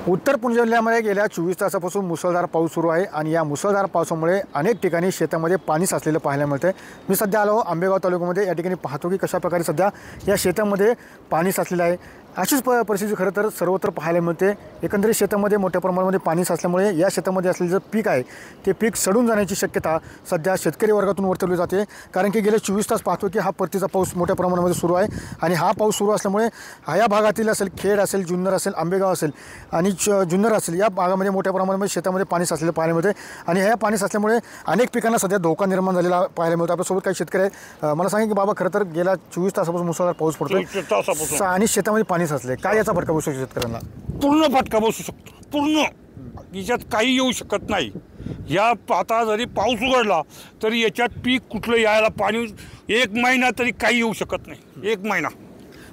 उत्तर पुणे जिल्ह्यामध्ये गेल्या 24 तासापासून मुसळधार पाऊस सुरू आहे आणि या मुसळधार पावसामुळे अनेक ठिकाणी शेतामध्ये पाणी साचलेलं पाहायला मिळते। मी सध्या आलो आंबेगाव तालुक्यामध्ये। या ठिकाणी पाहतो की कशा प्रकारे सध्या या शेतामध्ये पाणी साचलेलं आहे। अशीच परिस्थिती खरं तर सर्वत्र पाहायला मिळते। एकंदरीत शेतामध्ये मोठ्या प्रमाणामध्ये पाणी साचल्यामुळे या शेतामध्ये असलेले जे पीक आहे ते पीक सडून जाण्याची शक्यता सध्या शेतकरी वर्गातून वर्तवली जाते। कारण की गेले 24 तास पाहतो की हा परतीचा पाऊस मोठ्या प्रमाणामध्ये सुरू आहे आणि हा पाऊस सुरू असल्यामुळे या भागातील असेल खेड असेल जुन्नर असेल आंबेगाव असेल आणि जुन्नर असेल या भागामध्ये मोठ्या प्रमाणामध्ये शेतामध्ये पाणी साचलेलं पाहायला मिळते आणि ह्या पाणी साचल्यामुळे अनेक पिकांना सध्या धोका निर्माण झालेला पाहायला मिळतो। आपल्यासोबत काही शेतकरी आहेत। मला सांगा की बाबा खरं तर गेल्या 24 तासापासून मुसळधार पाऊस पडतो आणि शेतामध्ये पाणी साचले, काय याचा फटका बसू शकतो शेतकऱ्यांना? पूर्ण फटका बसू शकतो, पूर्ण याच्यात काही येऊ शकत नाही। या आता जरी पाऊस उघडला तरी याच्यात पीक कुठलं यायला पाणी 1 महिना तरी काही येऊ शकत नाही, 1 महिना।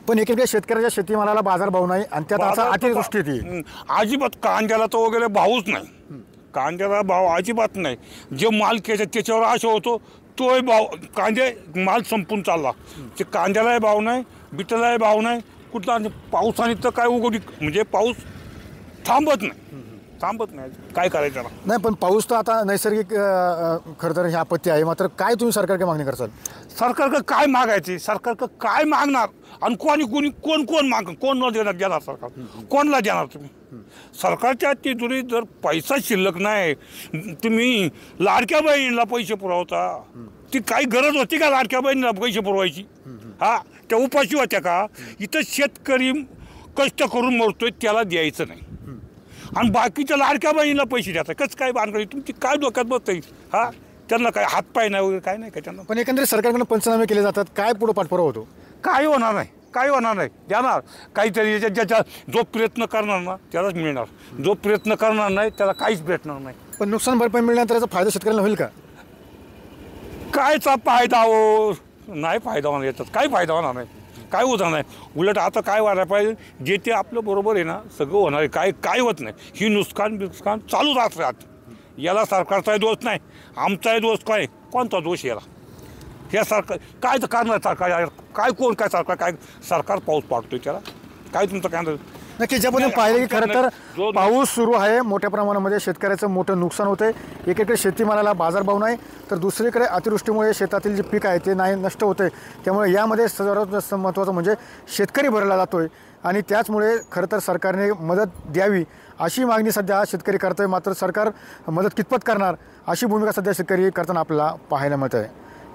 पण एकेका शेतकऱ्याच्या शेतीमालाला बाजारभाव नाही आणि त्यात आता अतिवृष्टी येते। अजिबात कांद्याला तर वगैरे भावच नाही, कांद्याला भाव अजिबात नाही। जे माल त्याच्यावर आशा होतो तोही भाव, कांदे माल संपून चालला, ते कांद्यालाही भाव नाही, बिटालाही भाव नाही कुठला। पावसाने तर काय उघडी म्हणजे पाऊस थांबत नाही, काय करायचं नाही। पण पाऊस तर आता नैसर्गिक खरं तर ही आपत्ती आहे, मात्र काय तुम्ही सरकारकडे मागणी करसाल? सरकारकडे काय मागायची, सरकारकडे काय मागणार आणि कोण न देणार सरकार, कोणला देणार तुम्ही? सरकारच्या तिजोरीत जर पैसा शिल्लक नाही, तुम्ही लाडक्या बहिणीला पैसे पुरवता, ती काही गरज होती का लाडक्या बहिणीला पैसे पुरवायची? हा, त्या उपाशी होत्या का? इथं शेतकरी कष्ट करून मरतोय त्याला द्यायचं नाही आणि बाकीच्या लाडक्या बहिणीला पैसे द्यायचं, कसं काय बांधकडे तुमची काय डोक्यात बसतं? हा, त्यांना काय हातपाय नाही वगैरे काय नाही का त्यांना? पण एकंदरीत सरकारकडून पंचनामे केले जातात, काय पुढे पाठपुरावा होतो? काही होणार नाही, देणार काहीतरी ज्याच्या जो प्रयत्न करणार ना त्यालाच मिळणार, जो प्रयत्न करणार नाही त्याला काहीच भेटणार नाही। पण नुकसान भरपाई मिळाल्यानंतर याचा फायदा शेतकऱ्यांना होईल का? कायचा फायदा हो, नाही फायदा होणार, याच्यात काही फायदा होणार नाही, काय होणार नाही। उलट आता काय व्हायला पाहिजे, जे ते आपलं बरोबर आहे ना सगळं होणार आहे, काय होत नाही। ही नुकसान चालूच राहत, याला सरकारचाही दोष नाही, आमचाही दोष काय, कोणता दोष याला? हे सरकार काय तर करणार, सरकार काय सरकार पाऊस पाडतोय त्याला काय तुमचं काय? नक्की ज्या पद्धतीने पाहिलं की खरं तर पाऊस सुरू आहे, मोठ्या प्रमाणामध्ये शेतकऱ्याचं मोठं नुकसान होतंय। एकीकडे शेतीमालाला बाजारभाव नाही तर दुसरीकडे अतिवृष्टीमुळे शेतातील जे पीक आहे ते नाही नष्ट होते। त्यामुळे यामध्ये सर्वात जास्त महत्त्वाचं म्हणजे शेतकरी भरला जातोय आणि त्याचमुळे खरं तर सरकारने मदत द्यावी अशी मागणी सध्या शेतकरी करतोय। मात्र सरकार मदत कितपत करणार अशी भूमिका सध्या शेतकरी करताना आपल्याला पाहायला मिळत आहे।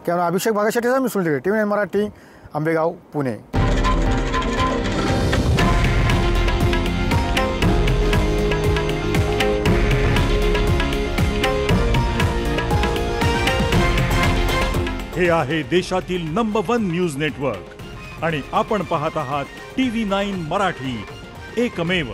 त्यामुळे अभिषेक भागासाठी मी सुनील टीव्ही मराठी, आंबेगाव, पुणे। हे आहे देशातील नंबर 1 न्यूज नेटवर्क आणि आपण पाहत आहात TV9 मराठी, एकमेव।